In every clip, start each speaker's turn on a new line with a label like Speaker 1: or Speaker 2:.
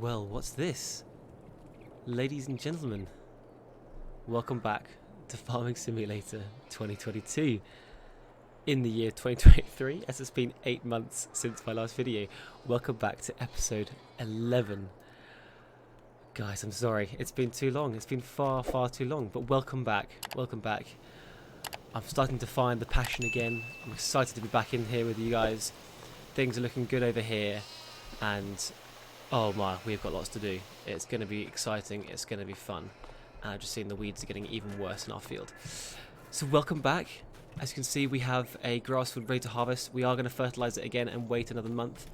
Speaker 1: Well, what's this? Ladies and gentlemen, welcome back to Farming Simulator 2022 in the year 2023, as it's been 8 months since my last video. Welcome back to episode 11. Guys, I'm sorry, it's been too long. It's been far, far too long, but welcome back. Welcome back. I'm starting to find the passion again. I'm excited to be back in here with you guys. Things are looking good over here, and oh my, we've got lots to do. It's going to be exciting, it's going to be fun. And I've just seen the weeds are getting even worse in our field. So welcome back. As you can see, we have a grass field ready to harvest. We are going to fertilise it again and wait another month.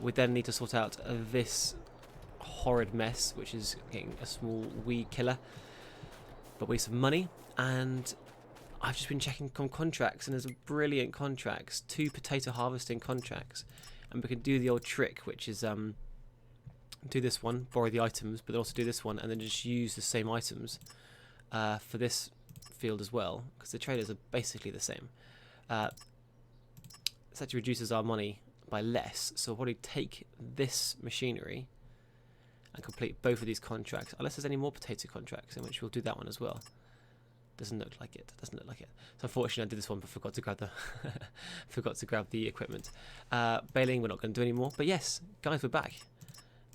Speaker 1: We then need to sort out this horrid mess, which is getting a small weed killer. But we need some money, and I've just been checking on contracts, and there's a brilliant contracts, 2 potato harvesting contracts. And we can do the old trick, which is do this one, borrow the items, but also do this one, and then just use the same items for this field as well, because the traders are basically the same. This actually reduces our money by less, so we'll probably take this machinery and complete both of these contracts, unless there's any more potato contracts, in which we'll do that one as well. Doesn't look like it. Doesn't look like it. So unfortunately, I did this one, but forgot to grab the equipment. Baling, we're not going to do anymore. But yes, guys, we're back,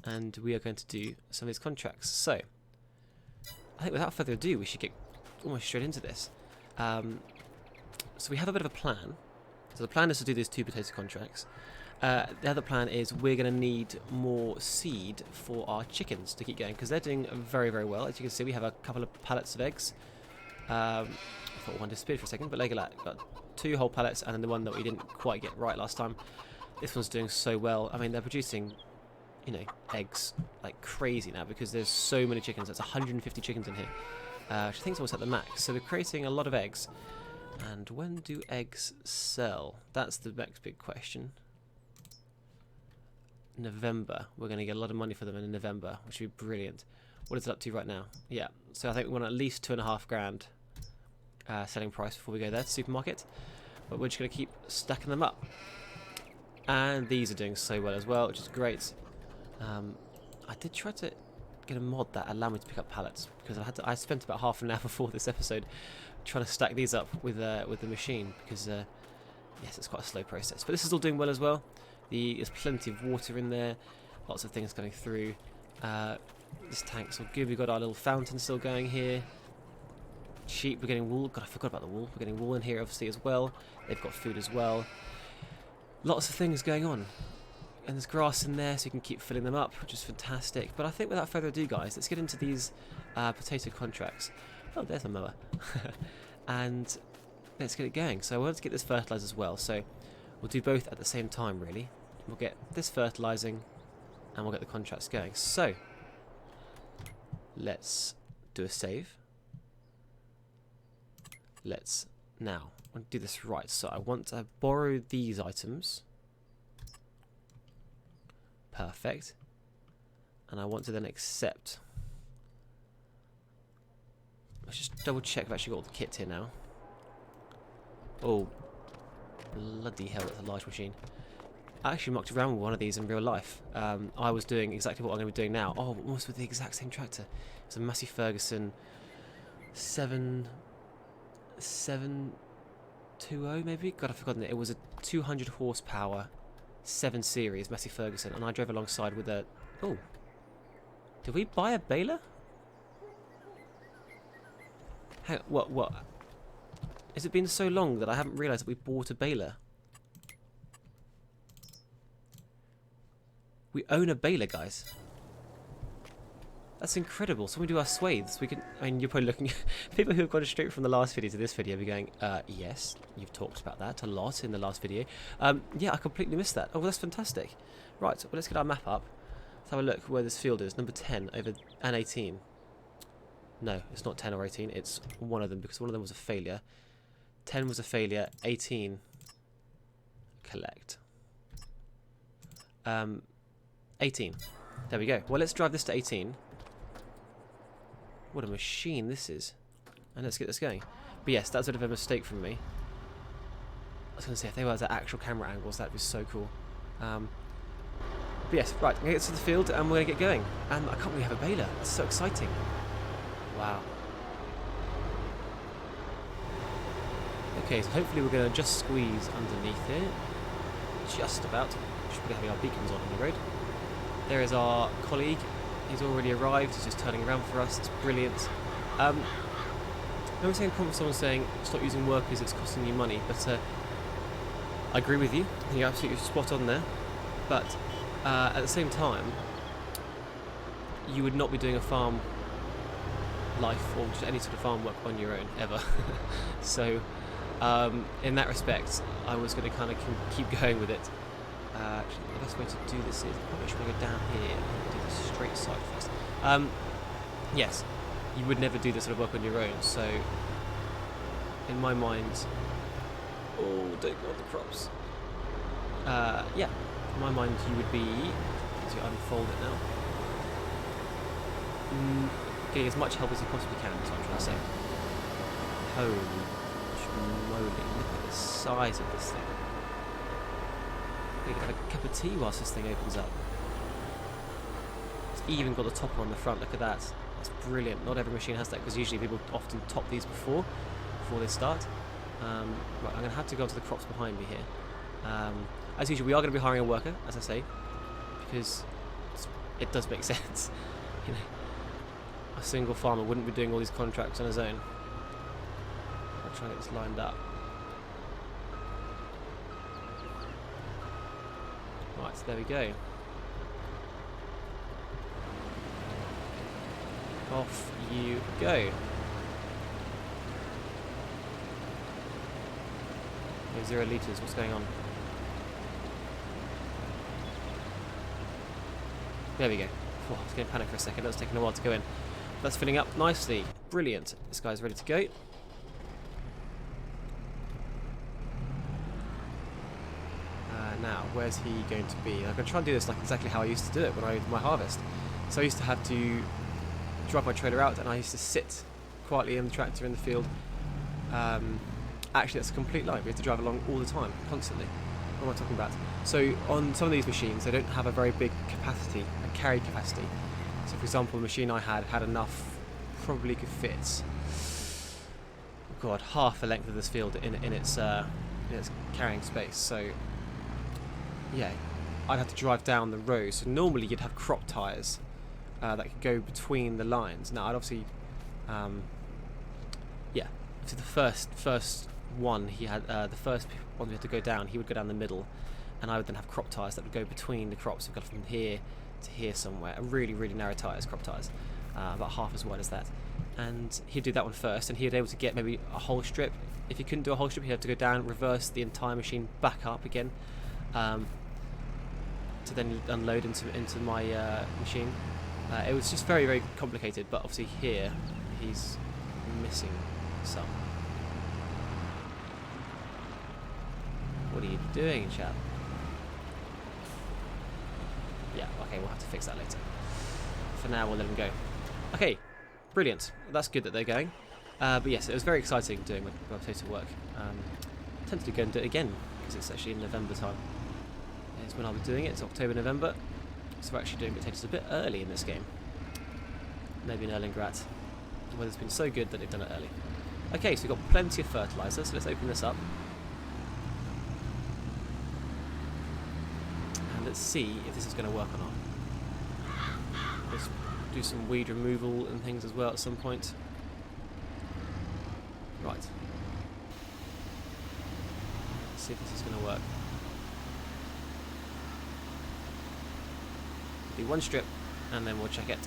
Speaker 1: and we are going to do some of these contracts. So I think without further ado, we should get almost straight into this. So we have a bit of a plan. So the plan is to do these 2 potato contracts. The other plan is we're going to need more seed for our chickens to keep going, because they're doing very, very well. As you can see, we have a couple of pallets of eggs. I thought one disappeared for a second, but look at that. Got 2 whole pallets, and then the one that we didn't quite get right last time. This one's doing so well. I mean, they're producing, you know, eggs like crazy now, because there's so many chickens. That's 150 chickens in here, which I think is almost at the max. So they're creating a lot of eggs. And when do eggs sell? That's the next big question. November. We're going to get a lot of money for them in November, which would be brilliant. What is it up to right now? Yeah, so I think we want at least $2.5 grand selling price before we go there to supermarket. But we're just going to keep stacking them up. And these are doing so well as well, which is great. I did try to get a mod that allowed me to pick up pallets, because I spent about half an hour before this episode trying to stack these up with the machine, because yes, it's quite a slow process. But this is all doing well as well. There's plenty of water in there, lots of things going through. This tank's all good. We've got our little fountain still going here. Sheep, we're getting wool. God, I forgot about the wool. We're getting wool in here obviously as well. They've got food as well. Lots of things going on. And there's grass in there, so you can keep filling them up, which is fantastic. But I think without further ado, guys, let's get into these potato contracts. Oh, there's a mower. And let's get it going. So I want to get this fertilised as well. So we'll do both at the same time, really. We'll get this fertilising, and we'll get the contracts going. So let's do a save. Let's now do this right. So I want to borrow these items. Perfect. And I want to then accept. Let's just double check I've actually got all the kit here now. Oh, bloody hell, that's a large machine. I actually mucked around with one of these in real life. I was doing exactly what I'm going to be doing now. Oh, almost with the exact same tractor. It's a Massey Ferguson 720 maybe? God, I've forgotten it. It was a 200 horsepower 7 Series Massey Ferguson, and I drove alongside with a... Oh, did we buy a baler? Hang on, what? Has it been so long that I haven't realised that we bought a baler? We own a baler, guys. That's incredible. So when we do our swathes, we can... I mean, you're probably looking... people who have gone straight from the last video to this video be going, yes, you've talked about that a lot in the last video. Yeah, I completely missed that. Oh, well, that's fantastic. Right, well, let's get our map up. Let's have a look where this field is. Number 10 over and 18. No, it's not 10 or 18. It's one of them, because one of them was a failure. 10 was a failure. 18. Collect. 18. There we go. Well, let's drive this to 18. What a machine this is. And let's get this going. But yes, that's a bit of a mistake from me. I was going to say, if they were at actual camera angles, that'd be so cool. But yes, right, I'm going to get to the field and we're going to get going. And I can't believe we have a baler. It's so exciting. Wow. Okay, so hopefully we're going to just squeeze underneath here. Just about. We should be having our beacons on the road. There is our colleague. He's already arrived. He's just turning around for us. It's brilliant. I remember saying a comment, someone saying, stop using workers, it's costing you money. But I agree with you. You're absolutely spot on there. But at the same time, you would not be doing a farm life or just any sort of farm work on your own ever. So in that respect, I was going to kind of keep going with it. Actually, the best way to do this is probably should go down here and do the straight side first. Yes, you would never do this sort of work on your own. So in my mind, oh, don't want the crops. Yeah, in my mind, you would be. As you unfold it now. Getting as much help as you possibly can, is what I'm trying to say. Holy moly, look at the size of this thing. You can have a cup of tea whilst this thing opens up. It's even got the topper on the front, look at that. That's brilliant. Not every machine has that, because usually people often top these before they start. Right, I'm going to have to go to the crops behind me here. As usual, we are going to be hiring a worker, as I say, because it does make sense. You know, a single farmer wouldn't be doing all these contracts on his own. I'll try and get this lined up. Right, so there we go. Off you go. No, 0 litres, what's going on? There we go. Oh, I was getting panicked for a second, that was taking a while to go in. That's filling up nicely. Brilliant. This guy's ready to go. Now, where's he going to be? I'm going to try and do this like exactly how I used to do it when I did my harvest. So I used to have to drive my trailer out and I used to sit quietly in the tractor in the field. Actually, that's a complete lie. We have to drive along all the time, constantly. What am I talking about? So on some of these machines, they don't have a very big capacity, a carry capacity. So for example, the machine I had enough, probably could fit, God, half the length of this field in its carrying space. So yeah, I'd have to drive down the row. So normally you'd have crop tyres that could go between the lines. Now I'd obviously, yeah, so the first one he had, the first one we had to go down, he would go down the middle, and I would then have crop tyres that would go between the crops. We've got from here to here somewhere, a really, really narrow tyres, crop tyres, about half as wide as that. And he'd do that one first, and he'd be able to get maybe a whole strip. If he couldn't do a whole strip, he'd have to go down, reverse the entire machine back up again, to then unload into my machine. It was just very, very complicated, but obviously here he's missing some. What are you doing, chap? Yeah, okay, we'll have to fix that later. For now, we'll let him go. Okay, brilliant. That's good that they're going. But yes, it was very exciting doing my potato work. I tend to go and do it again, because it's actually in November time. It's when I'll be doing it. It's October, November. So we're actually doing potatoes a bit early in this game. Maybe an Erlingrat. The weather's been so good that they've done it early. Okay, so we've got plenty of fertiliser, so let's open this up. And let's see if this is going to work or not. Let's do some weed removal and things as well at some point. Right. Let's see if this is going to work. Do one strip and then we'll check it.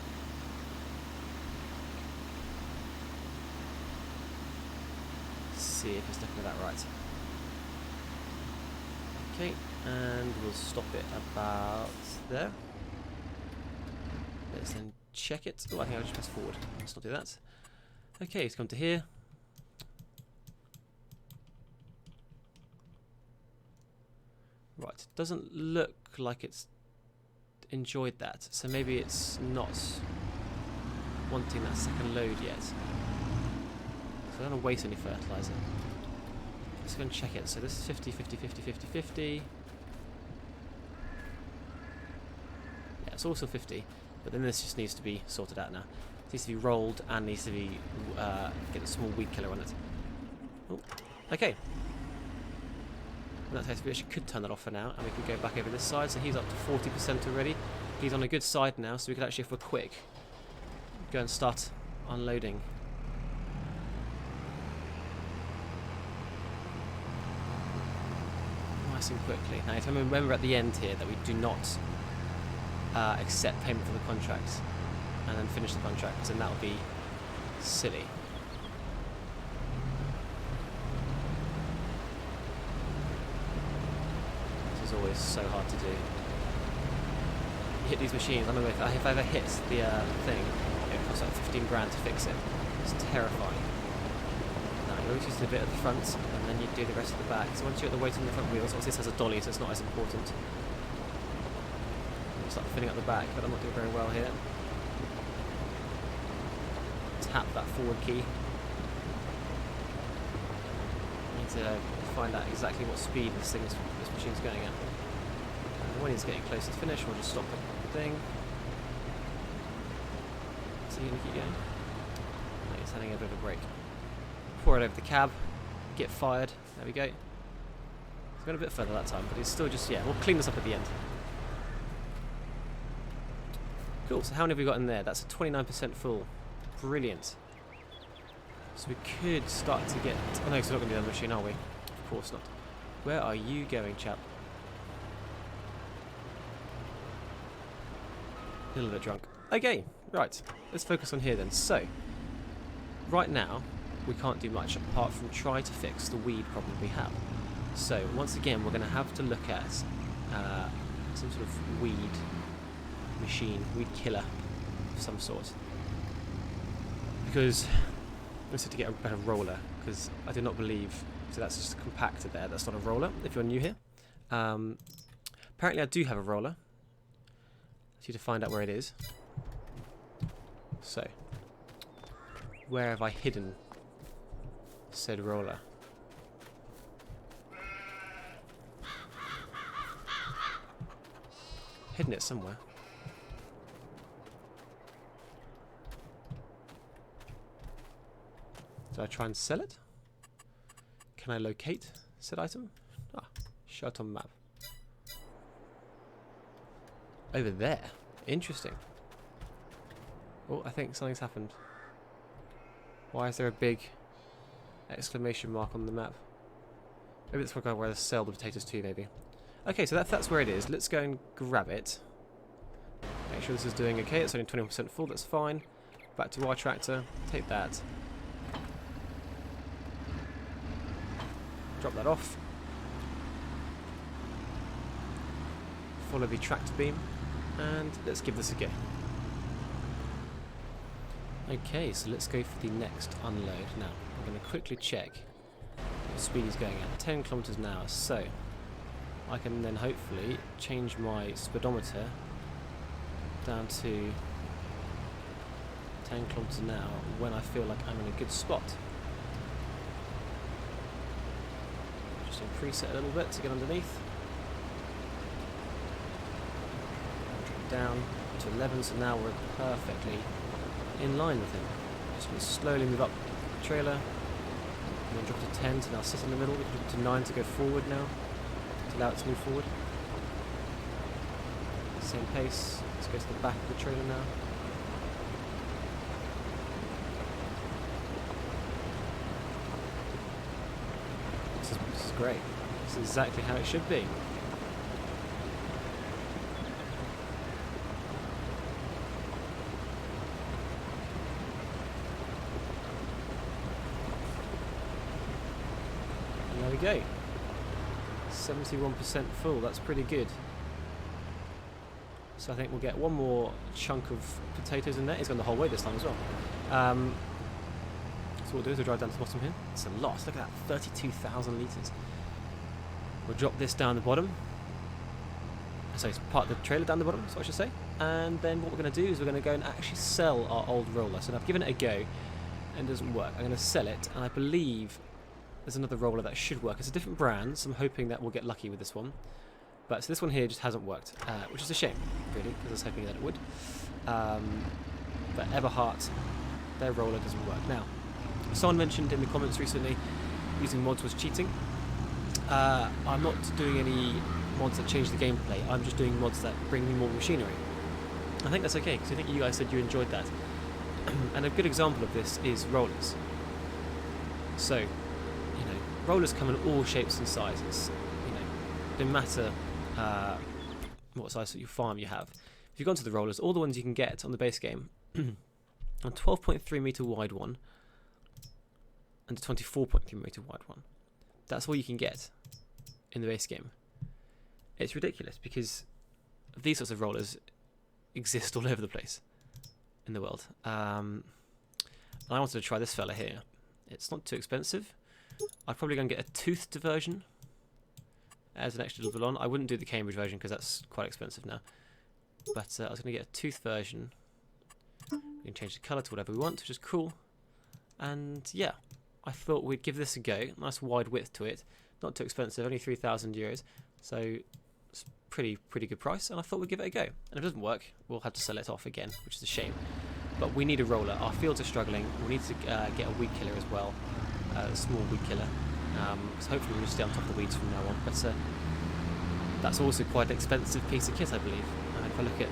Speaker 1: See if it's looking about right. Okay, and we'll stop it about there. Let's then check it. Oh, I think I'll just press forward. Let's not do that. Okay, it's come to here. Right, doesn't look like it's enjoyed that, so maybe it's not wanting that second load yet. So I don't want to waste any fertiliser. Let's go and check it. So this is 50, 50, 50, 50, 50. it's also 50, but then this just needs to be sorted out now. It needs to be rolled and needs to be get a small weed killer on it. Oh, okay. In that case, we actually could turn that off for now, and we can go back over this side. So he's up to 40% already. He's on a good side now, so we could actually, if we're quick, go and start unloading. Nice and quickly. Now, you have to remember at the end here that we do not accept payment for the contract and then finish the contract, because then that would be silly. This is always so hard to do. You hit these machines. I remember if I ever hit the thing, it costs like 15 grand to fix it. It's terrifying. Now you always use a bit at the front, and then you do the rest of the back. So once you're at the weight on the front wheels, obviously this has a dolly, so it's not as important. You start filling up the back, but I'm not doing very well here. Tap that forward key. Need to find out exactly what speed this machine's going at. And when he's getting close to finish, we'll just stop the thing. So you gonna keep going? No, he's having a bit of a break. Pour it over the cab. Get fired. There we go. He's gone a bit further that time, but he's still just, yeah, we'll clean this up at the end. Cool, so how many have we got in there? That's a 29% full. Brilliant. So we could start to get... Oh no, because we're not going to do the machine, are we? Of course not. Where are you going, chap? A little bit drunk. Okay, right. Let's focus on here then. So, right now, we can't do much apart from try to fix the weed problem we have. So, once again, we're going to have to look at some sort of weed machine, weed killer of some sort. Because I need to get a better roller, because I do not believe... So that's just a compactor there, that's not a roller, if you're new here. Apparently I do have a roller. I need to find out where it is. So, where have I hidden said roller? Hidden it somewhere. Did I try and sell it? Can I locate said item? Ah, shut on map. Over there. Interesting. Oh, I think something's happened. Why is there a big exclamation mark on the map? Maybe that's where they sell the potatoes to, maybe. Okay, so that's where it is. Let's go and grab it. Make sure this is doing okay. It's only 21% full, that's fine. Back to our tractor. Take that. Drop that off. Follow the tractor beam. And let's give this a go. Okay, so let's go for the next unload. Now, I'm going to quickly check what speed he's going at. 10 kilometers an hour. So, I can then hopefully change my speedometer down to 10 kilometers an hour when I feel like I'm in a good spot. Just increase it a little bit to get underneath. Drop down to 11, so now we're perfectly in line with him. Just going to slowly move up the trailer, and then drop to 10 to now sit in the middle. We can drop to 9 to go forward now, to allow it to move forward. Same pace. Let's go to the back of the trailer now. This is great. This is exactly how it should be. And there we go. 71% full. That's pretty good. So I think we'll get one more chunk of potatoes in there. It's gone the whole way this time as well. So what we'll do is we'll drive down to the bottom here. It's a lot. Look at that, 32,000 litres. We'll drop this down the bottom. So it's part of the trailer down the bottom, so I should say. And then what we're going to do is we're going to go and actually sell our old roller. So I've given it a go and it doesn't work. I'm going to sell it, and I believe there's another roller that should work. It's a different brand, so I'm hoping that we'll get lucky with this one. But so this one here just hasn't worked, which is a shame, really, because I was hoping that it would. But Everhart, their roller doesn't work. Now, someone mentioned in the comments recently using mods was cheating. I'm not doing any mods that change the gameplay. I'm just doing mods that bring me more machinery. I think that's okay, because I think you guys said you enjoyed that. And a good example of this is rollers. So, you know, rollers come in all shapes and sizes. You know, no matter what size of your farm you have. If you've gone to the rollers, all the ones you can get on the base game, a 12.3 meter wide one and a 24.3 meter wide one. That's all you can get in the base game. It's ridiculous because these sorts of rollers exist all over the place in the world. And I wanted to try this fella here. It's not too expensive. I'd probably go and get a toothed version as an extra little on. I wouldn't do the Cambridge version because that's quite expensive now. But I was going to get a tooth version. We can change the colour to whatever we want, which is cool. And yeah, I thought we'd give this a go. Nice wide width to it. Not too expensive, only €3,000. So it's pretty good price. And I thought we'd give it a go. And if it doesn't work, we'll have to sell it off again, which is a shame. But we need a roller. Our fields are struggling. We need to get a weed killer as well. A small weed killer. So hopefully we'll stay on top of the weeds from now on. But that's also quite an expensive piece of kit, I believe. If I look at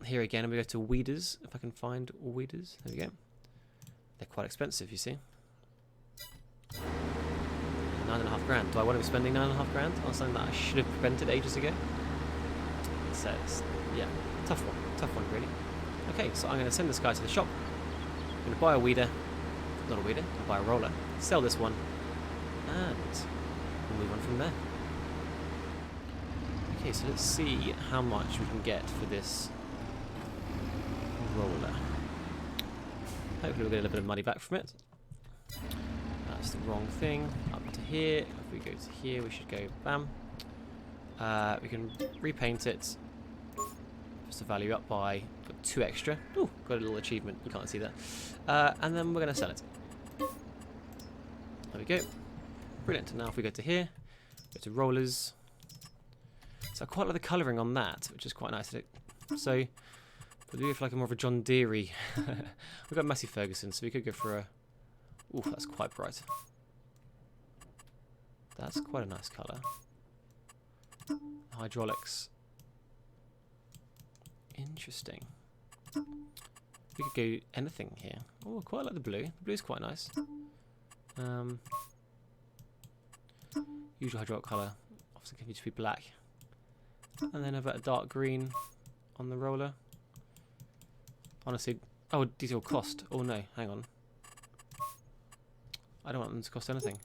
Speaker 1: here again and we go to weeders, if I can find all weeders, there we go. They're quite expensive, you see. 9.5 grand. Do I want to be spending 9.5 grand on something that I should have prevented ages ago? So it's, yeah, tough one really. Okay, so I'm going to send this guy to the shop. I'm going to buy a weeder, not a weeder, I'll buy a roller, sell this one, and we'll move on from there. Okay, so let's see how much we can get for this roller. Hopefully we'll get a little bit of money back from it. That's the wrong thing. Up to here. If we go to here, we should go bam. We can repaint it. Just the value up by 2 extra. Ooh, got a little achievement. You can't see that. And then we're going to sell it. There we go. Brilliant. Now if we go to here, go to rollers. So I quite like the colouring on that, which is quite nice. So, but we go for like a more of a John Deere-y. We've got Massey Ferguson, so we could go for a... Ooh, that's quite bright. That's quite a nice colour. Hydraulics. Interesting. We could go anything here. Oh, I quite like the blue. The blue's quite nice. Usual hydraulic colour. Obviously, can just be black. And then about a dark green on the roller. Honestly, oh, these all cost. Oh no, hang on. I don't want them to cost anything.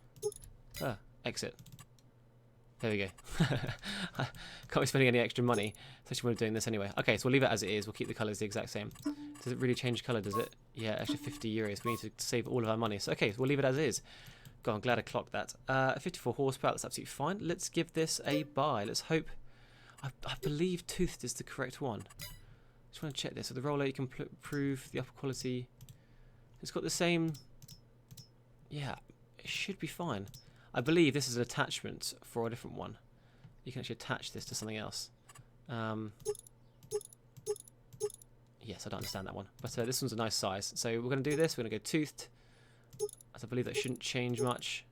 Speaker 1: Exit. There we go. Can't be spending any extra money, especially when we're doing this anyway. Okay, so we'll leave it as it is. We'll keep the colours the exact same. Does it really change colour, does it? Yeah, extra €50. We need to save all of our money. So, okay, so we'll leave it as is. God, I'm glad I clocked that. 54 horsepower, that's absolutely fine. Let's give this a buy. Let's hope... I believe toothed is the correct one. Just want to check this. So the roller, you can improve the upper quality. It's got the same... Yeah, it should be fine. I believe this is an attachment for a different one. You can actually attach this to something else. Yes, I don't understand that one. But this one's a nice size. So we're going to do this. We're going to go toothed. As I believe that shouldn't change much.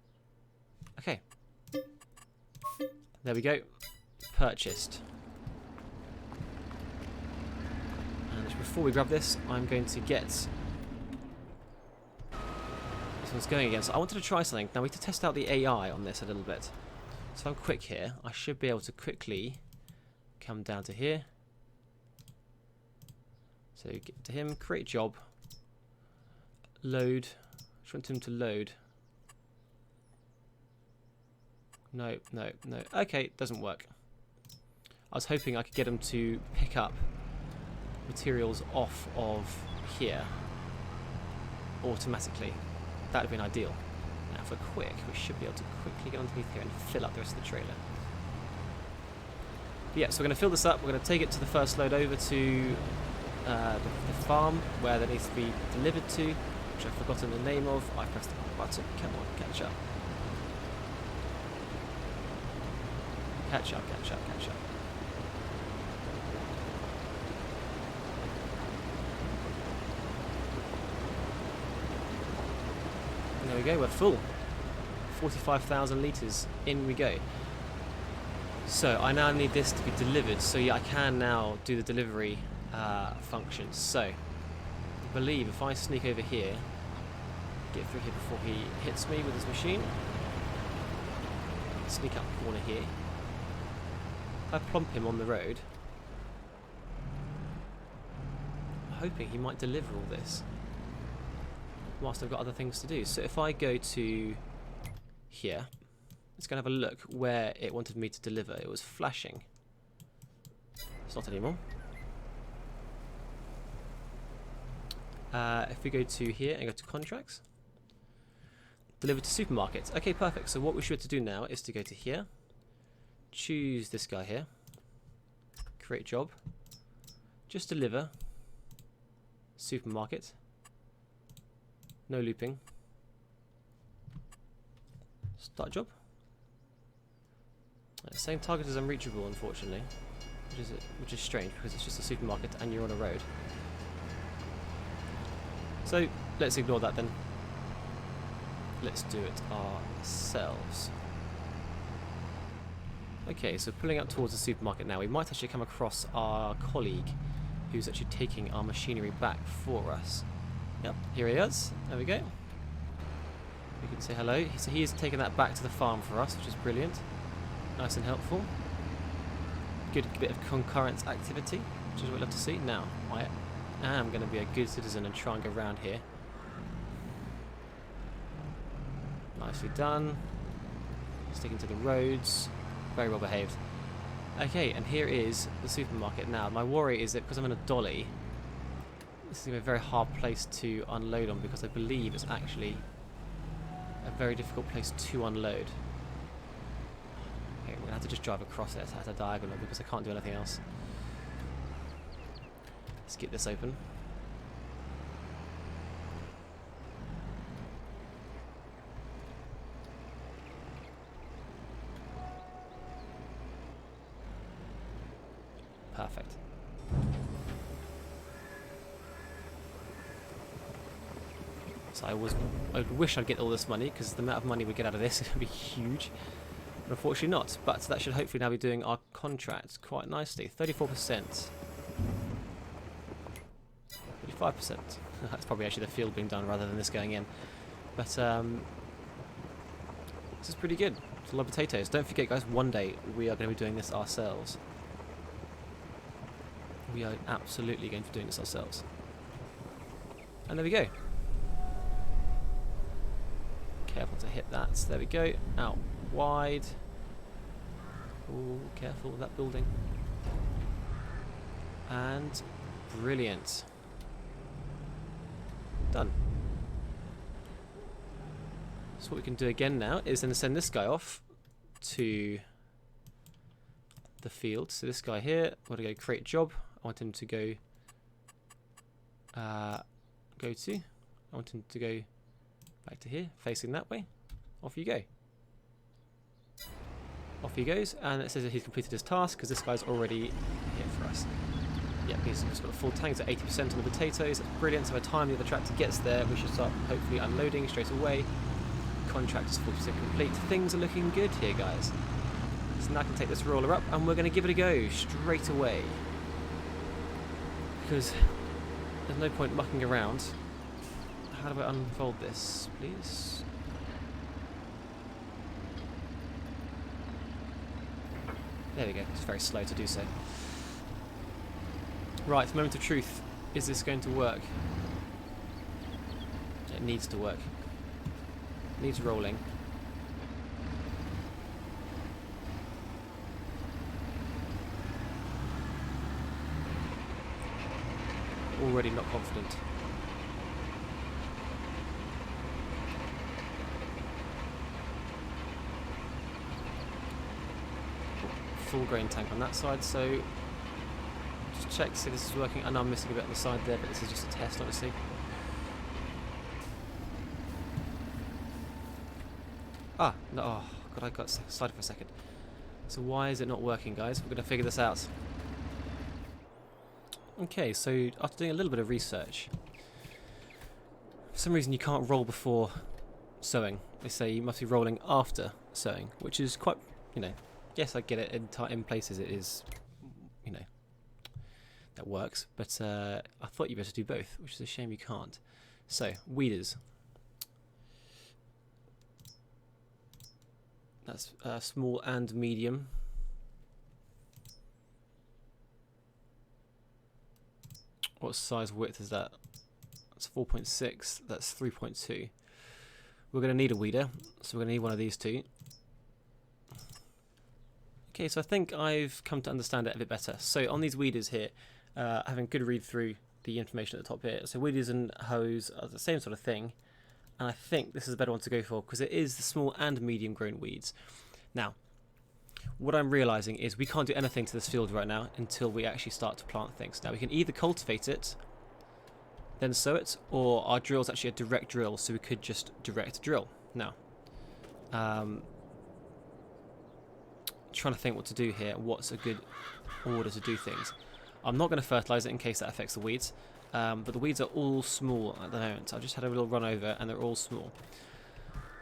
Speaker 1: Okay. There we go. Purchased. And before we grab this, I'm going to get... This one's going again. So I wanted to try something. Now we need to test out the AI on this a little bit. So if I'm quick here, I should be able to quickly come down to here. So get to him, create job, load. Just want him to load. No, no, no. Okay, doesn't work. I was hoping I could get him to pick up materials off of here automatically. That would have been ideal. Now if we're quick, we should be able to quickly get underneath here and fill up the rest of the trailer. But yeah, so we're going to fill this up. We're going to take it to the first load over to the farm where that needs to be delivered to, which I've forgotten the name of. I pressed the wrong button. Come on, catch up. Catch up, catch up, catch up. There we go, we're full. 45,000 litres, in we go. So I now need this to be delivered, so yeah, I can now do the delivery function. So I believe if I sneak over here, get through here before he hits me with his machine, sneak up the corner here, if I plump him on the road, I'm hoping he might deliver all this whilst I've got other things to do. So if I go to here, let's go and have a look where it wanted me to deliver. It was flashing. It's not anymore. If we go to here and go to contracts, deliver to supermarkets. Okay, perfect. So what we should do now is to go to here, choose this guy here, create job, just deliver, supermarket, no looping, start job. Same target as unreachable, unfortunately, which is strange because it's just a supermarket and you're on a road. So let's ignore that then. Let's do it ourselves. Okay, so pulling up towards the supermarket now, we might actually come across our colleague who's actually taking our machinery back for us. Yep, here he is. There we go. We can say hello. So he is taking that back to the farm for us, which is brilliant. Nice and helpful. Good bit of concurrent activity, which is what we love to see. Now, I am going to be a good citizen and try and go around here. Nicely done. Sticking to the roads. Very well behaved. Okay, and here is the supermarket now. My worry is that because I'm in a dolly, this is going to be a very hard place to unload on because I believe it's actually a very difficult place to unload. Okay, we're going to have to just drive across it at a diagonal because I can't do anything else. Let's get this open. Perfect. So I wish I'd get all this money because the amount of money we get out of this is going to be huge. But unfortunately not. But that should hopefully now be doing our contracts quite nicely. 34%. 35%. That's probably actually the field being done rather than this going in. But this is pretty good. It's a lot of potatoes. Don't forget, guys, one day we are going to be doing this ourselves. We are absolutely going to be doing this ourselves. And there we go. Careful to hit that. So there we go. Out wide. Oh, careful with that building. And brilliant. Done. So what we can do again now is then send this guy off to the field. So this guy here, I'm going to go create job. I want him to go I want him to go back to here, facing that way. Off you go. Off he goes, and it says that he's completed his task because this guy's already here for us. Yep, he's just got a full tank, so 80% on the potatoes. That's brilliant. So by the time the other tractor gets there, we should start hopefully unloading straight away. Contract is 40% complete. Things are looking good here, guys. So now I can take this roller up, and we're going to give it a go straight away. Because there's no point mucking around. How do I unfold this, please? There we go. It's very slow to do so. Right, moment of truth. Is this going to work? It needs to work. It needs rolling. Already not confident. Full grain tank on that side, so just check to see this is working. I know I'm missing a bit on the side there, but this is just a test, obviously. Ah, no, oh god, I got excited for a second. So why is it not working, guys? We're going to figure this out. Okay, so after doing a little bit of research, for some reason you can't roll before sewing. They say you must be rolling after sewing, which is quite, you know, yes, I get it. In places it is, you know, that works. But I thought you'd be able to do both, which is a shame you can't. So, weeders. That's small and medium. What size width is that? That's 4.6. That's 3.2. We're going to need a weeder, so we're going to need one of these two. Okay, so I think I've come to understand it a bit better. So on these weeders here, having a good read through the information at the top here. So weeders and hoes are the same sort of thing. And I think this is a better one to go for because it is the small and medium grown weeds. Now, what I'm realizing is we can't do anything to this field right now until we actually start to plant things. Now, we can either cultivate it, then sow it, or our drill is actually a direct drill, so we could just direct drill. Now, trying to think what to do here, what's a good order to do things. I'm not going to fertilise it in case that affects the weeds, but the weeds are all small at the moment. I've just had a little run over and they're all small.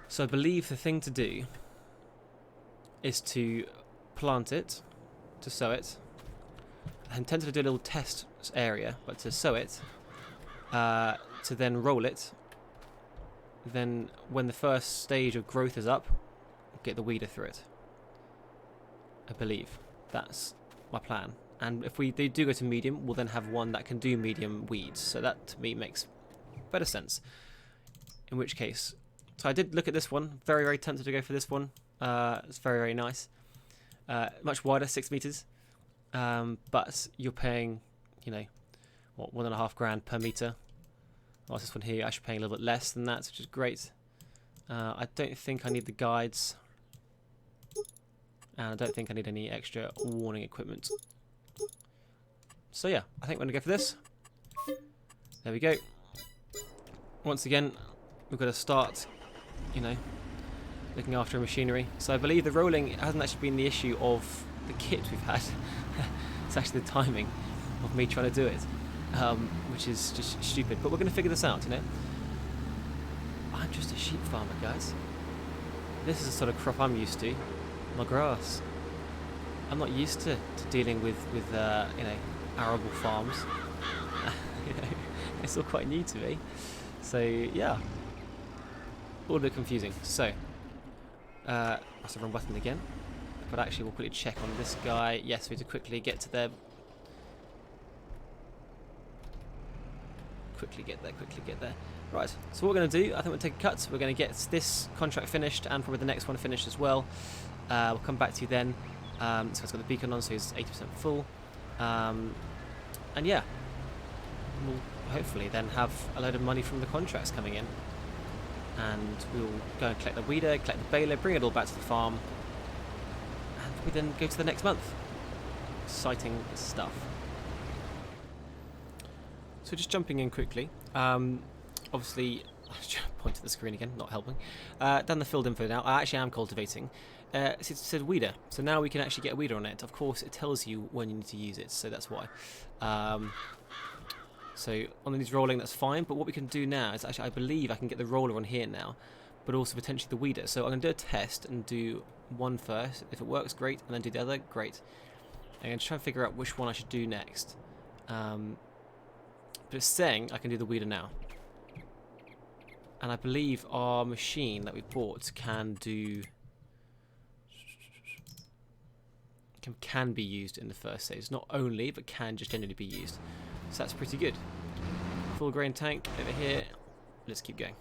Speaker 1: So I believe the thing to do is to plant it, to sow it. I intended to do a little test area, but to sow it, to then roll it, then when the first stage of growth is up, get the weeder through it. I believe that's my plan. And if they do go to medium, we'll then have one that can do medium weeds. So that to me makes better sense. In which case, so I did look at this one. Very, very tempted to go for this one. It's very, very nice. Much wider, 6 meters. But you're paying, you know, what, $1.5 grand per meter. Whilst this one here, actually paying a little bit less than that, which is great. I don't think I need the guides. And I don't think I need any extra warning equipment. So yeah, I think we're going to go for this. There we go. Once again, we've got to start, you know, looking after machinery. So I believe the rolling hasn't actually been the issue of the kit we've had. It's actually the timing of me trying to do it, which is just stupid. But we're going to figure this out, you know. I'm just a sheep farmer, guys. This is the sort of crop I'm used to. My grass. I'm not used to dealing with you know, arable farms. You know, it's all quite new to me. So yeah, all a bit confusing. So that's the wrong button again. But actually, we'll quickly check on this guy. Yes, we have to quickly get to there. Quickly get there. Right, so what we're going to do, I think we'll take a cut. We're going to get this contract finished and probably the next one finished as well. We'll come back to you then. So it's got the beacon on, so it's 80% full. And yeah, we'll hopefully then have a load of money from the contracts coming in. And we'll go and collect the weeder, collect the baler, bring it all back to the farm. And we then go to the next month. Exciting stuff. So just jumping in quickly. Obviously, I should point to the screen again, not helping. Done the field info now. I actually am cultivating. It said weeder, so now we can actually get a weeder on it. Of course, it tells you when you need to use it, so that's why. So on these rolling, that's fine. But what we can do now is actually, I believe I can get the roller on here now, but also potentially the weeder. So I'm going to do a test and do one first. If it works, great, and then do the other, great. I'm going to try and figure out which one I should do next. But it's saying I can do the weeder now. And I believe our machine that we bought can do... can be used in the first stage. Not only, but can just generally be used. So that's pretty good. Full grain tank over here. Let's keep going.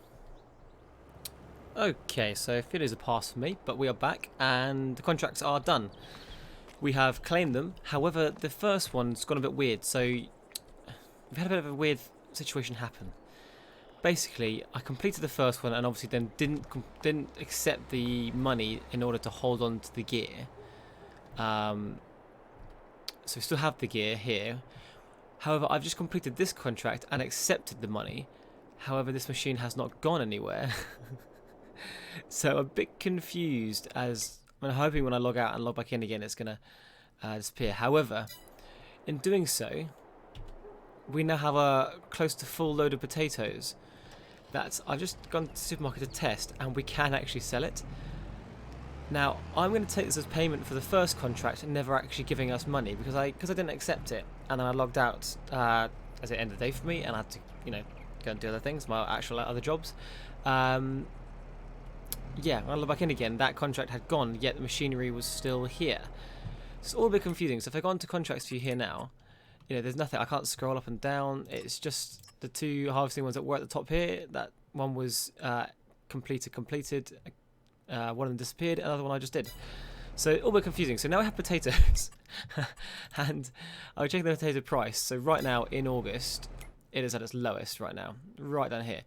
Speaker 1: Okay, so feelers are passed for me, but we are back and the contracts are done. We have claimed them. However, the first one's gone a bit weird. So we've had a bit of a weird situation happen. Basically, I completed the first one and obviously then didn't accept the money in order to hold on to the gear. So we still have the gear here. However, I've just completed this contract and accepted the money. However, this machine has not gone anywhere. So I'm a bit confused as I'm hoping when I log out and log back in again, it's going to disappear. However, in doing so, we now have a close to full load of potatoes that I've just gone to the supermarket to test, and we can actually sell it. Now, I'm going to take this as payment for the first contract, never actually giving us money, because I didn't accept it, and then I logged out as it ended the day for me, and I had to, go and do other things, my actual other jobs. When I log back in again, that contract had gone, yet the machinery was still here. It's all a bit confusing. So if I go on to contracts view here now, there's nothing. I can't scroll up and down. It's just the two harvesting ones that were at the top here. That one was completed. One of them disappeared. Another one I just did. So all a bit confusing. So now I have potatoes, and I'll check the potato price. So right now in August, it is at its lowest right now, right down here,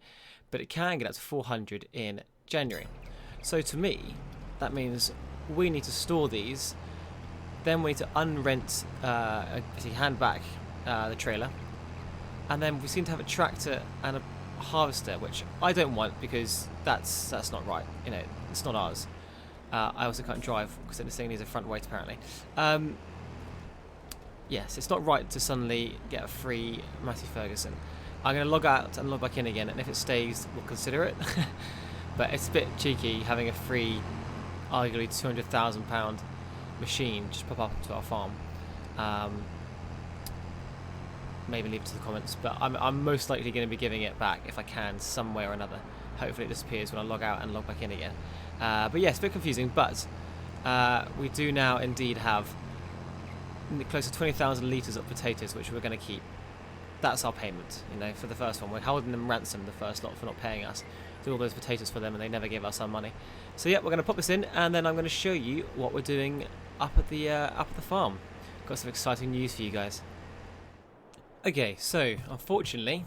Speaker 1: but it can get up to 400 in January. So to me, that means we need to store these. Then we need to unrent, hand back the trailer, and then we seem to have a tractor and a harvester, which I don't want because that's not right. It's not ours. I also can't drive because this thing needs a front weight apparently. Yes, it's not right to suddenly get a free Massey Ferguson. I'm going to log out and log back in again, and if it stays, we'll consider it. But it's a bit cheeky having a free, arguably £200,000 machine just pop up to our farm. Maybe leave it to the comments, but I'm most likely going to be giving it back if I can, some way or another. Hopefully it disappears when I log out and log back in again. But yeah, it's a bit confusing, but we do now indeed have close to 20,000 litres of potatoes, which we're going to keep. That's our payment, for the first one. We're holding them ransom, the first lot, for not paying us. Do all those potatoes for them, and they never give us our money. So yeah, we're going to pop this in, and then I'm going to show you what we're doing up at the farm. Got some exciting news for you guys. Okay, so unfortunately,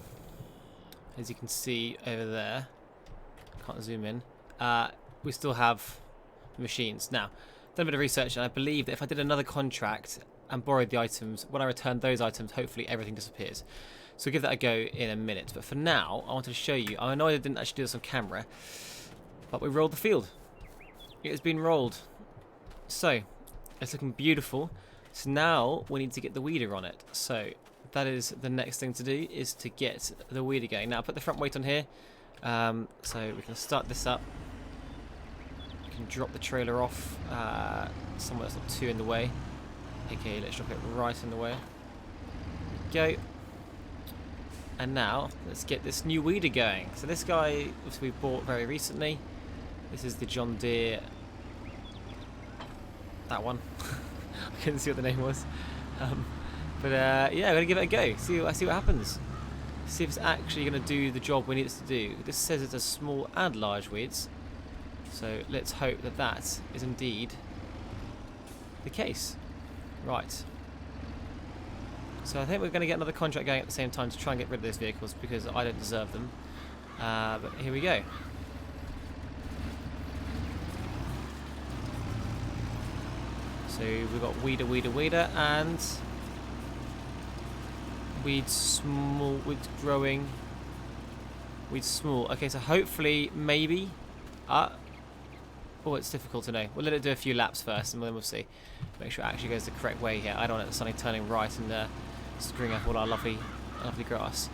Speaker 1: as you can see over there, can't zoom in. We still have the machines. Now, done a bit of research, and I believe that if I did another contract and borrowed the items, when I return those items, hopefully everything disappears. So we'll give that a go in a minute. But for now, I wanted to show you. I know I didn't actually do this on camera, but we rolled the field. It has been rolled. So it's looking beautiful. So now we need to get the weeder on it. So that is the next thing to do, is to get the weeder going. Now, I'll put the front weight on here. So we can start this up. We can drop the trailer off somewhere that's not too in the way. Okay, let's drop it right in the way. There we go. And now, let's get this new weeder going. So this guy, we bought very recently. This is the John Deere... that one. I couldn't see what the name was. Yeah, I'm going to give it a go. See what happens. See if it's actually going to do the job we need it to do. This says it does small and large weeds. So let's hope that that is indeed the case. Right. So I think we're going to get another contract going at the same time to try and get rid of those vehicles because I don't deserve them. But here we go. So we've got weeder, and weed small, weed growing, weed small. Okay, so hopefully, maybe, oh, it's difficult to know. We'll let it do a few laps first, and then we'll see. Make sure it actually goes the correct way here. I don't want it suddenly turning right and screwing up all our lovely grass.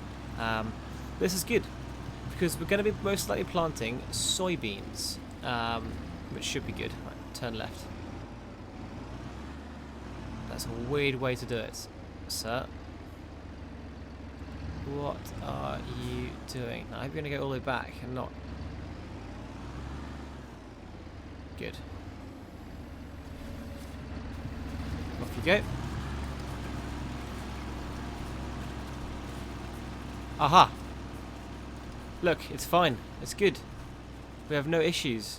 Speaker 1: This is good because we're going to be most likely planting soybeans, which should be good. Right, turn left. That's a weird way to do it, sir. What are you doing? I hope you're going to go all the way back and not... Good. Off you go. Aha! Look, it's fine. It's good. We have no issues.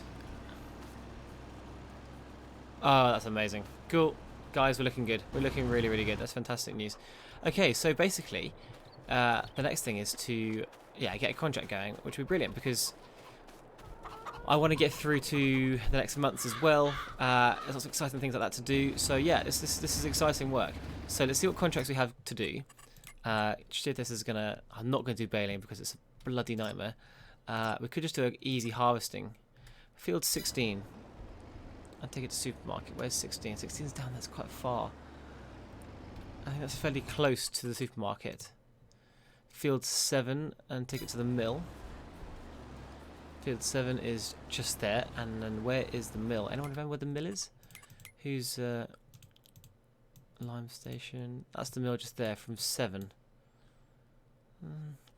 Speaker 1: Oh, that's amazing. Cool. Guys, we're looking good. We're looking really, really good. That's fantastic news. Okay, so basically, the next thing is to, get a contract going, which would be brilliant because I want to get through to the next months as well. There's lots of exciting things like that to do. So yeah, this is exciting work. So let's see what contracts we have to do. Shit, this is gonna... I'm not going to do baling because it's a bloody nightmare. We could just do an easy harvesting. Field 16. and take it to supermarket. Where's 16? 16's down, that's quite far. I think that's fairly close to the supermarket. Field 7 and take it to the mill. Field 7 is just there, and then where is the mill? Anyone remember where the mill is? Who's Lime Station? That's the mill just there from 7.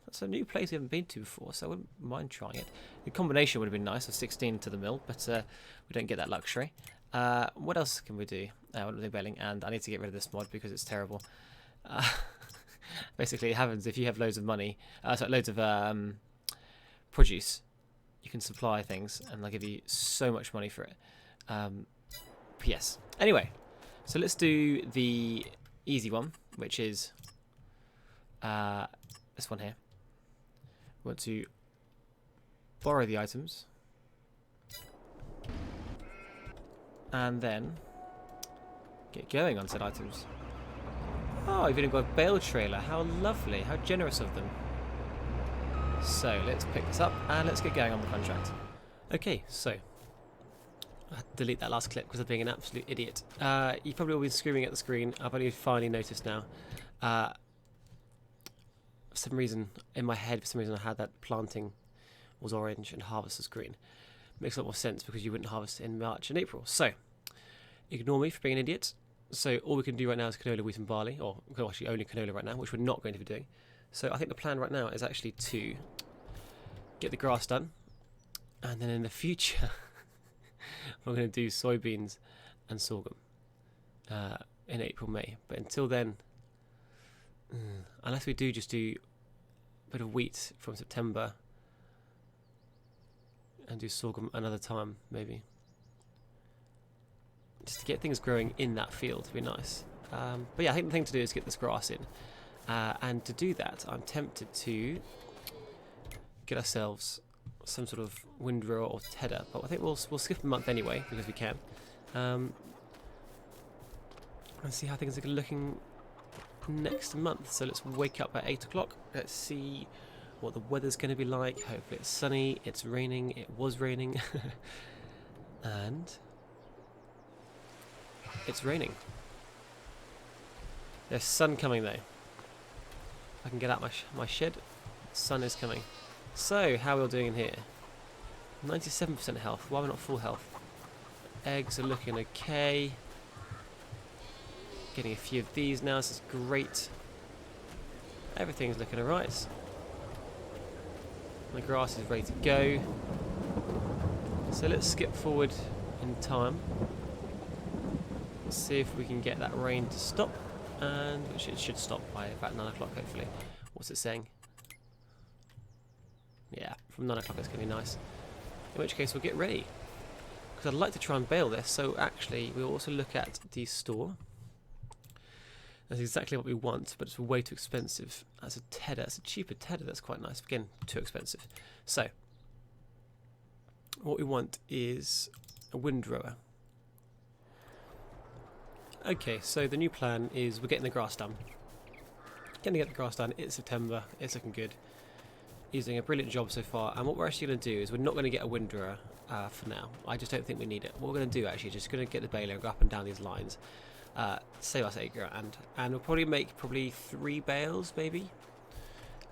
Speaker 1: That's a new place we haven't been to before, so I wouldn't mind trying it. The combination would have been nice of 16 to the mill, but we don't get that luxury. What else can we do? What are they belling? And I need to get rid of this mod because it's terrible. Basically, it happens if you have loads of money, loads of produce. You can supply things, and they'll give you so much money for it. Yes. Anyway, so let's do the easy one, which is this one here. We want to borrow the items, and then get going on said items. Oh, you've even got a bale trailer. How lovely. How generous of them. So, let's pick this up and let's get going on the contract. Okay, so I had to delete that last clip because of being an absolute idiot. You probably all been screaming at the screen. I've only finally noticed now. For some reason, in my head, I had that planting was orange and harvest was green. Makes a lot more sense because you wouldn't harvest in March and April. So, ignore me for being an idiot. So all we can do right now is canola, wheat and barley, or actually only canola right now, which we're not going to be doing. So I think the plan right now is actually to get the grass done, and then in the future we're going to do soybeans and sorghum in April, May. But until then, unless we do just do a bit of wheat from September and do sorghum another time, maybe. Just to get things growing in that field would be nice. But yeah, I think the thing to do is get this grass in. And to do that, I'm tempted to get ourselves some sort of windrower or tedder. But I think we'll skip a month anyway, because we can. And see how things are looking next month. So let's wake up at 8 o'clock. Let's see what the weather's going to be like. Hopefully it's sunny, it's raining, it was raining. And it's raining. There's sun coming though. I can get out my shed. Sun is coming. So, how are we all doing in here? 97% health. Why are we not full health? Eggs are looking okay. Getting a few of these now. This is great. Everything's looking alright. The grass is ready to go. So let's skip forward in time. See if we can get that rain to stop, and which it should stop by about 9 o'clock hopefully. What's it saying? Yeah, from 9 o'clock it's going to be nice. In which case we'll get ready, because I'd like to try and bale this. So actually we'll also look at the store. That's exactly what we want, but it's way too expensive. As a tedder, it's a cheaper tedder, that's quite nice. Again, too expensive. So what we want is a windrower. Okay, so the new plan is we're getting the grass done. Going to get the grass done. It's September. It's looking good. He's doing a brilliant job so far. And what we're actually going to do is we're not going to get a windrower for now. I just don't think we need it. What we're going to do actually is just going to get the baler and go up and down these lines. Save us £8 and we'll probably make 3 bales maybe.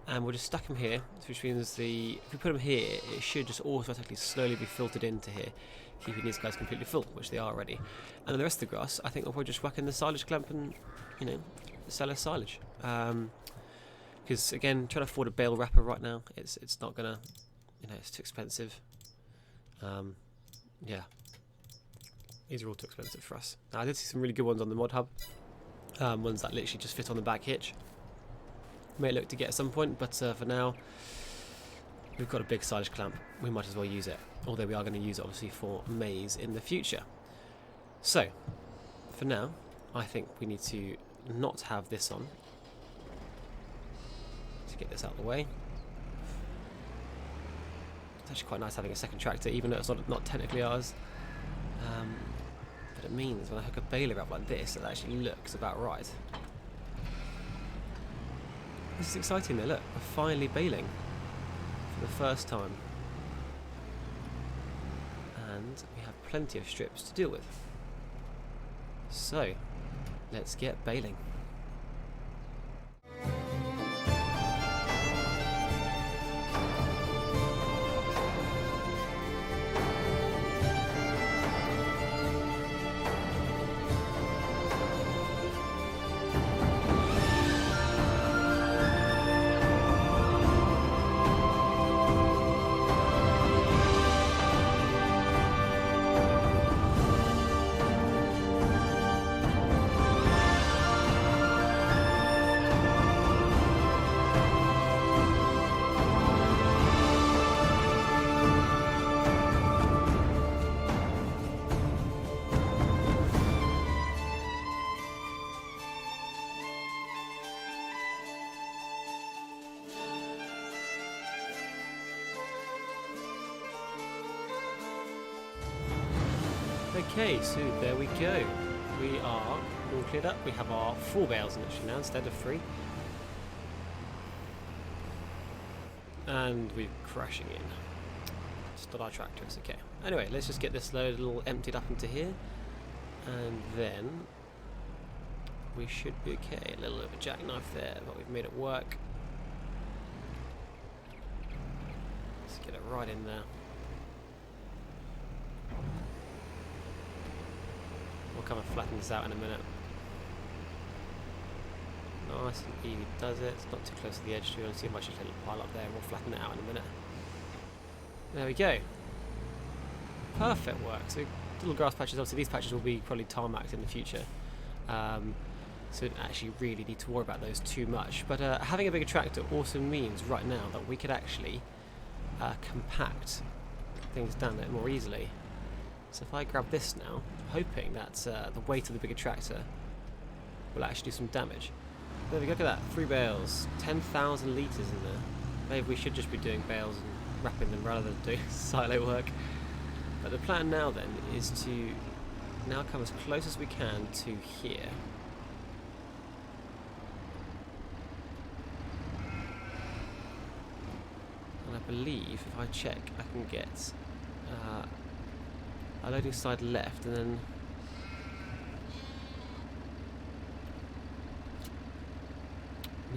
Speaker 1: And we'll just stack them here, which means if we put them here, it should just automatically slowly be filtered into here, keeping these guys completely full, which they are already. And then the rest of the grass, I think we'll probably just whack in the silage clamp and, sell us silage. Because again, trying to afford a bale wrapper right now, it's not gonna, it's too expensive. Yeah, these are all too expensive for us. Now, I did see some really good ones on the mod hub, ones that literally just fit on the back hitch. May look to get at some point, but for now we've got a big silage clamp. We might as well use it, although we are going to use it obviously for maize in the future. So for now I think we need to not have this on to get this out of the way. It's actually quite nice having a second tractor, even though it's not technically ours, but it means when I hook a baler up like this, it actually looks about right. This is exciting though, look, we're finally baling for the first time. And and we have plenty of strips to deal with. So, let's get baling. Okay, so there we go. We are all cleared up. We have our 4 bales actually now instead of 3. And we're crashing in. It's not our tractor, it's okay. Anyway, let's just get this load all emptied up into here. And then we should be okay. A little bit of a jackknife there, but we've made it work. Let's get it right in there. We'll come and flatten this out in a minute. Nice and easy does it. It's not too close to the edge too. You'll see much a little pile up there. We'll flatten it out in a minute. There we go. Perfect work. So little grass patches. Obviously these patches will be probably tarmacked in the future. So we don't actually really need to worry about those too much. But having a bigger tractor also means right now that we could actually compact things down there more easily. So if I grab this now, I'm hoping that the weight of the bigger tractor will actually do some damage. There we go, look at that, 3 bales, 10,000 litres in there. Maybe we should just be doing bales and wrapping them rather than doing silo work. But the plan now then is to now come as close as we can to here. And I believe if I check I can get a loading side left and then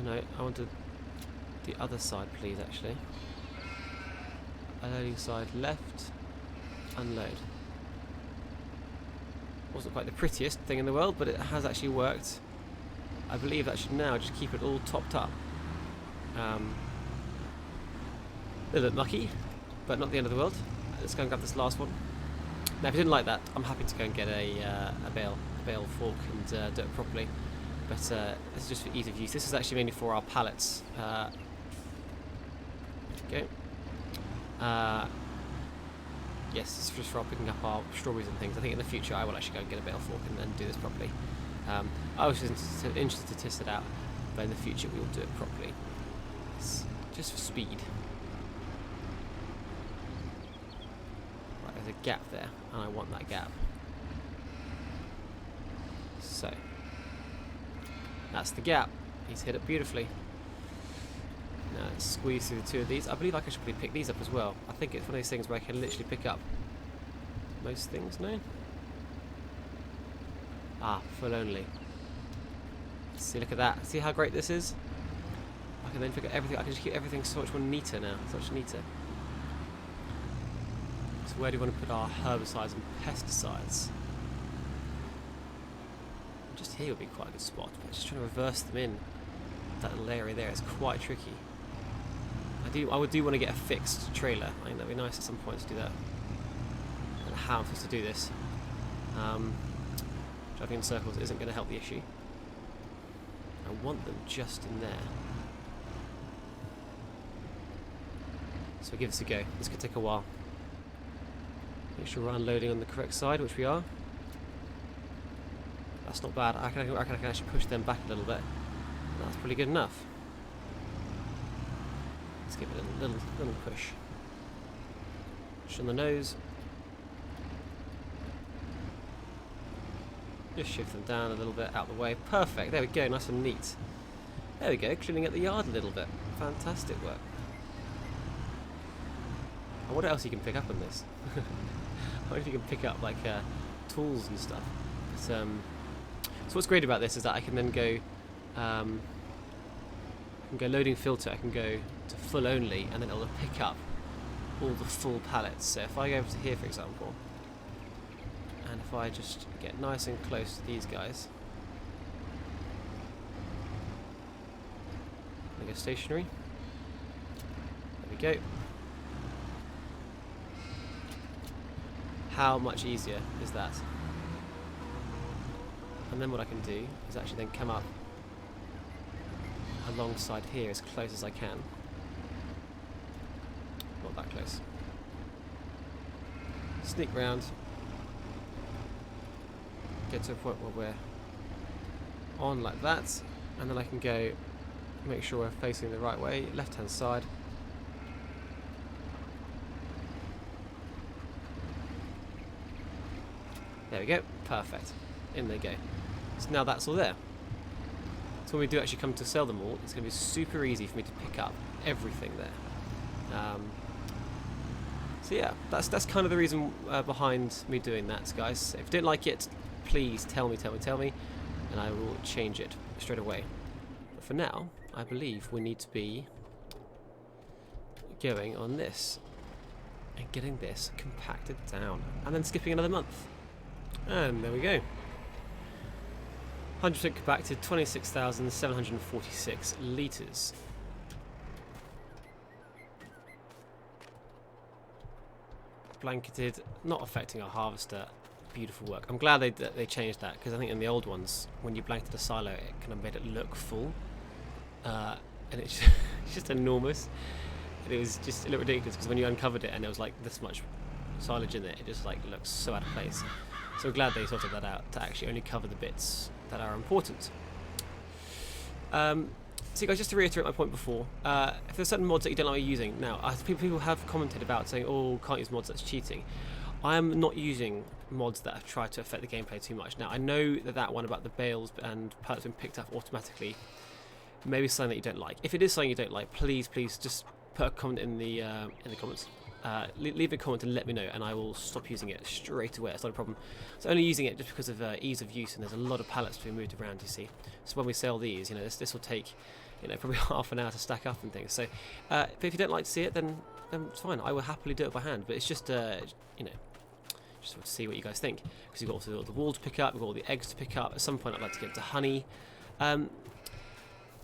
Speaker 1: no, I wanted the other side please actually. A loading side left, unload. Wasn't quite the prettiest thing in the world, but it has actually worked. I believe that should now just keep it all topped up. A little bit mucky, but not the end of the world. Let's go and grab this last one. Now if you didn't like that, I'm happy to go and get a bale fork and do it properly. But this is just for ease of use. This is actually mainly for our pallets. Okay. Yes, it's just for our picking up our strawberries and things. I think in the future I will actually go and get a bale fork and do this properly. I was just interested to test it out, but in the future we will do it properly. It's just for speed. Right, there's a gap there, and I want that gap. So, that's the gap. He's hit it beautifully. Now let's squeeze through the 2 of these. I believe I can actually pick these up as well. I think it's one of those things where I can literally pick up most things, no? Ah, full only. See, look at that. See how great this is? I can then pick up everything. I can just keep everything so much more neater now. So much neater. So where do we want to put our herbicides and pesticides? Just here would be quite a good spot, but just trying to reverse them in. That little area there is quite tricky. I would want to get a fixed trailer. I think that'd be nice at some point to do that. I don't know how I'm supposed to do this. Driving in circles isn't going to help the issue. I want them just in there. So we'll give this a go. This could take a while. Make sure we're unloading on the correct side, which we are. That's not bad. I can actually push them back a little bit. That's pretty good enough. Let's give it a little push. Push on the nose. Just shift them down a little bit out of the way. Perfect. There we go. Nice and neat. There we go. Cleaning up the yard a little bit. Fantastic work. I wonder what else you can pick up on this. wonder if you can pick up like tools and stuff. But, so what's great about this is that I can then go, loading filter. I can go to full only, and then it'll pick up all the full palettes. So if I go over to here, for example, and if I just get nice and close to these guys, I go stationary. There we go. How much easier is that? And then what I can do is actually then come up alongside here as close as I can. Not that close. Sneak round. Get to a point where we're on like that, and then I can go make sure we're facing the right way, left hand side. There we go, perfect. In they go. So now that's all there. So when we do actually come to sell them all, it's going to be super easy for me to pick up everything there. So yeah, that's kind of the reason behind me doing that, guys. If you don't like it, please tell me, and I will change it straight away. But for now, I believe we need to be going on this and getting this compacted down, and then skipping another month. And there we go. 100% compacted, 26,746 litres. Blanketed, not affecting our harvester. Beautiful work. I'm glad they changed that, because I think in the old ones, when you blanketed a silo, it kind of made it look full. And it's just enormous. And it was just a little ridiculous, because when you uncovered it and there was like this much silage in it, it just like looks so out of place. So glad they sorted that out to actually only cover the bits that are important. So guys, just to reiterate my point before, if there's certain mods that you don't like using, now people have commented about saying, oh, can't use mods, that's cheating. I am not using mods that have tried to affect the gameplay too much. Now I know that one about the bales and pallets being picked up automatically maybe something that you don't like. If it is something you don't like, please just put a comment in the comments. Leave a comment and let me know, and I will stop using it straight away. It's not a problem. So only using it just because of ease of use, and there's a lot of pallets to be moved around, you see. So when we sell these, you know, this will take, you know, probably half an hour to stack up and things. So but if you don't like to see it, then it's fine. I will happily do it by hand. But it's just you know, just to see what you guys think, because you've got also the wool to pick up, you've got all the eggs to pick up. At some point I'd like to get to honey.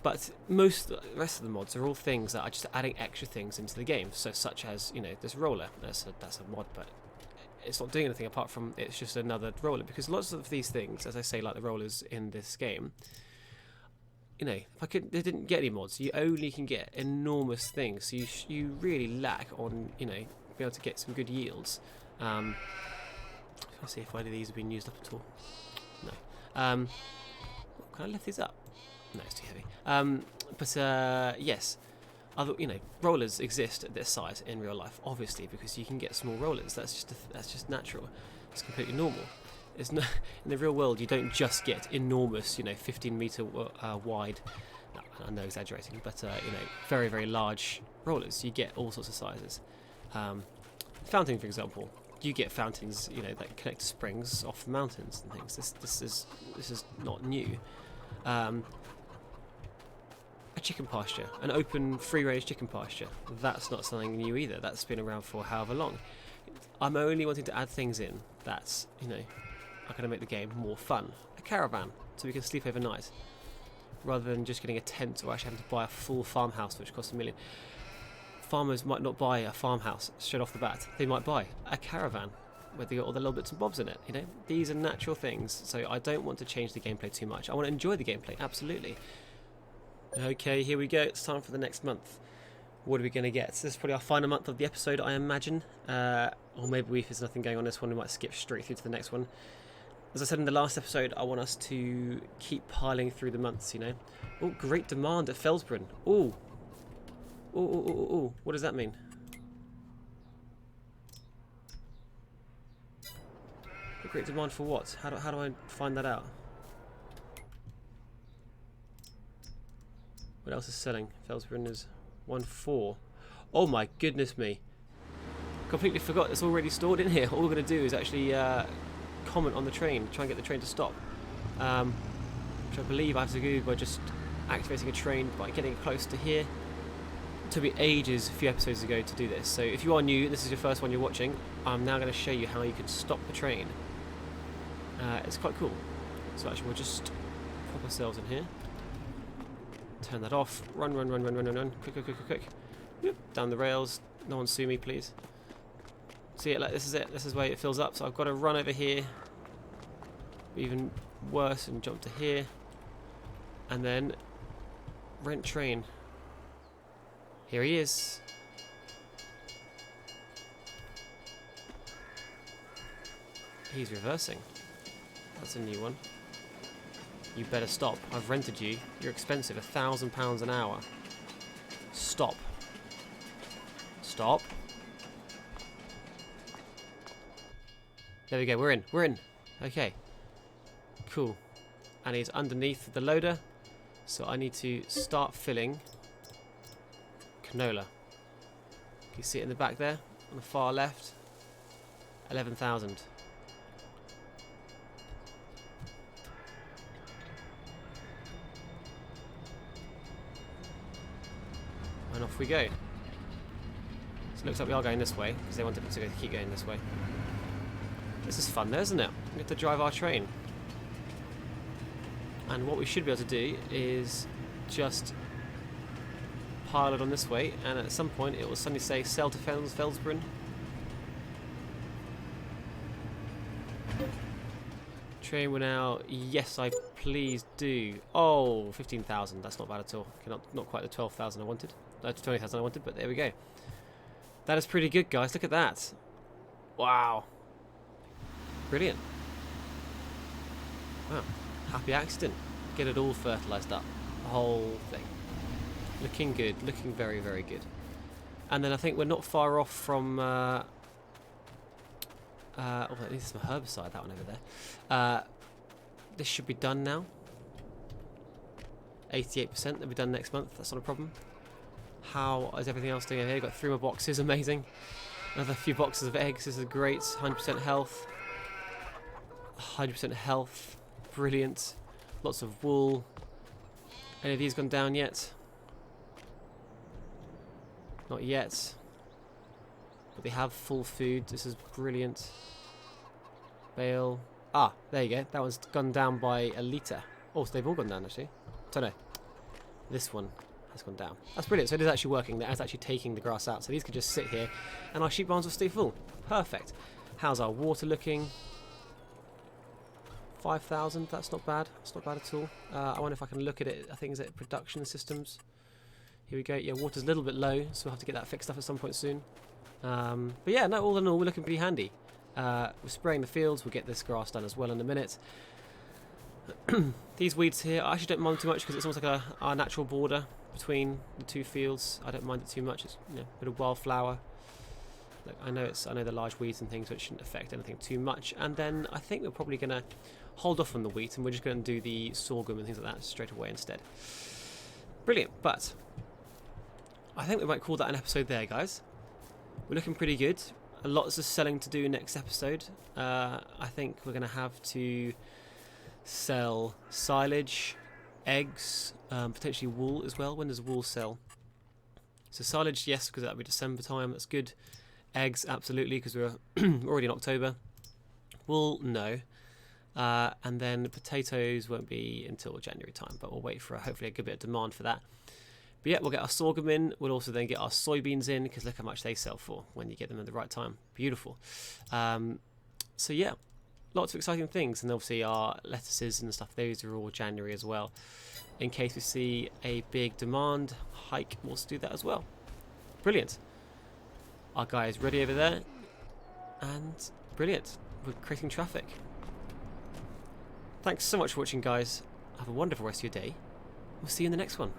Speaker 1: But most the rest of the mods are all things that are just adding extra things into the game. So such as, you know, this roller, that's a mod, but it's not doing anything apart from it's just another roller. Because lots of these things, as I say, like the rollers in this game, you know, they didn't get any mods. You only can get enormous things. So you really lack on, you know, being able to get some good yields. Let's see if any of these have been used up at all. No. Can I lift these up? No, it's too heavy. Yes, other, you know, rollers exist at this size in real life, obviously, because you can get small rollers. That's just natural. It's completely normal. It's no, in the real world, you don't just get enormous, you know, 15-meter wide. No, I know, exaggerating, but you know, very, very large rollers. You get all sorts of sizes. Fountain, for example, you get fountains, you know, that connect to springs off the mountains and things. This is not new. A chicken pasture, an open free-range chicken pasture, that's not something new either. That's been around for however long. I'm only wanting to add things in that's, you know, are going to make the game more fun. A caravan, so we can sleep overnight, rather than just getting a tent or actually having to buy a full farmhouse which costs $1 million. Farmers might not buy a farmhouse straight off the bat. They might buy a caravan where they got all the little bits and bobs in it. You know, these are natural things, so I don't want to change the gameplay too much. I want to enjoy the gameplay, absolutely. Okay, here we go. It's time for the next month. What are we going to get? So this is probably our final month of the episode, I imagine. Or maybe if there's nothing going on this one, we might skip straight through to the next one. As I said in the last episode, I want us to keep piling through the months, you know. Oh, great demand at Felsbrunn. Oh. Oh. What does that mean? A great demand for what? How do I find that out? What else is selling? Felsbrunn is 1.4. Oh my goodness me. Completely forgot it's already stored in here. All we're going to do is actually comment on the train, try and get the train to stop. Which I believe I have to do by just activating a train by getting it close to here. It took me ages a few episodes ago to do this, so if you are new, this is your first one you're watching, I'm now going to show you how you can stop the train. It's quite cool. So actually we'll just pop ourselves in here, turn that off, run, quick, Whoop, down the rails, no one sue me please. See it, like this is it, this is where it fills up, so I've got to run over here, even worse, and jump to here, and then rent train. Here he is. He's reversing. That's a new one. You better stop. I've rented you. You're expensive. £1,000 an hour. Stop. Stop. There we go. We're in. We're in. Okay. Cool. And he's underneath the loader. So I need to start filling canola. Can you see it in the back there? On the far left. 11,000. And off we go. So it looks like we are going this way, because they wanted to keep going this way. This is fun though, isn't it? We get to drive our train. And what we should be able to do is just pile it on this way, and at some point it will suddenly say sell to Felsbrunn. Train will now, yes I please do. Oh, 15,000, that's not bad at all. Okay, not quite the 12,000 I wanted. 20,000 I wanted, but there we go. That is pretty good, guys. Look at that. Wow. Brilliant. Wow. Happy accident. Get it all fertilised up. The whole thing. Looking good. Looking very, very good. And then I think we're not far off from... oh, that needs some herbicide, that one over there. This should be done now. 88%. That'll be done next month. That's not a problem. How is everything else doing over here? Got 3 more boxes. Amazing. Another few boxes of eggs. This is great. 100% health. 100% health. Brilliant. Lots of wool. Any of these gone down yet? Not yet. But they have full food. This is brilliant. Bale. Ah, there you go. That one's gone down by a litre. Oh, so they've all gone down actually. So no. This one has gone down. That's brilliant. So it is actually working. That is actually taking the grass out. So these can just sit here and our sheep barns will stay full. Perfect. How's our water looking? 5,000. That's not bad. That's not bad at all. I wonder if I can look at it. I think is it production systems. Here we go. Yeah, water's a little bit low, so we'll have to get that fixed up at some point soon. But yeah, no, all in all, we're looking pretty handy. We're spraying the fields. We'll get this grass done as well in a minute. These weeds here, I actually don't mind too much because it's almost like our natural border between the two fields. I don't mind it too much. It's a bit of wildflower. Look, I know the large weeds and things, so it shouldn't affect anything too much. And then I think we're probably going to hold off on the wheat, and we're just going to do the sorghum and things like that straight away instead. Brilliant, but I think we might call that an episode there, guys. We're looking pretty good. Lots of selling to do next episode. I think we're going to have to sell silage, eggs, potentially wool as well. When does wool sell? So silage, yes, because that'll be December time. That's good. Eggs, absolutely, because we're already in October. Wool, no. And then potatoes won't be until January time, but we'll wait for hopefully a good bit of demand for that. But yeah, we'll get our sorghum in. We'll also then get our soybeans in, because look how much they sell for when you get them at the right time. Beautiful. So yeah, lots of exciting things. And obviously our lettuces and stuff, those are all January as well. In case we see a big demand hike, we'll do that as well. Brilliant. Our guy is ready over there. And brilliant. We're creating traffic. Thanks so much for watching, guys. Have a wonderful rest of your day. We'll see you in the next one.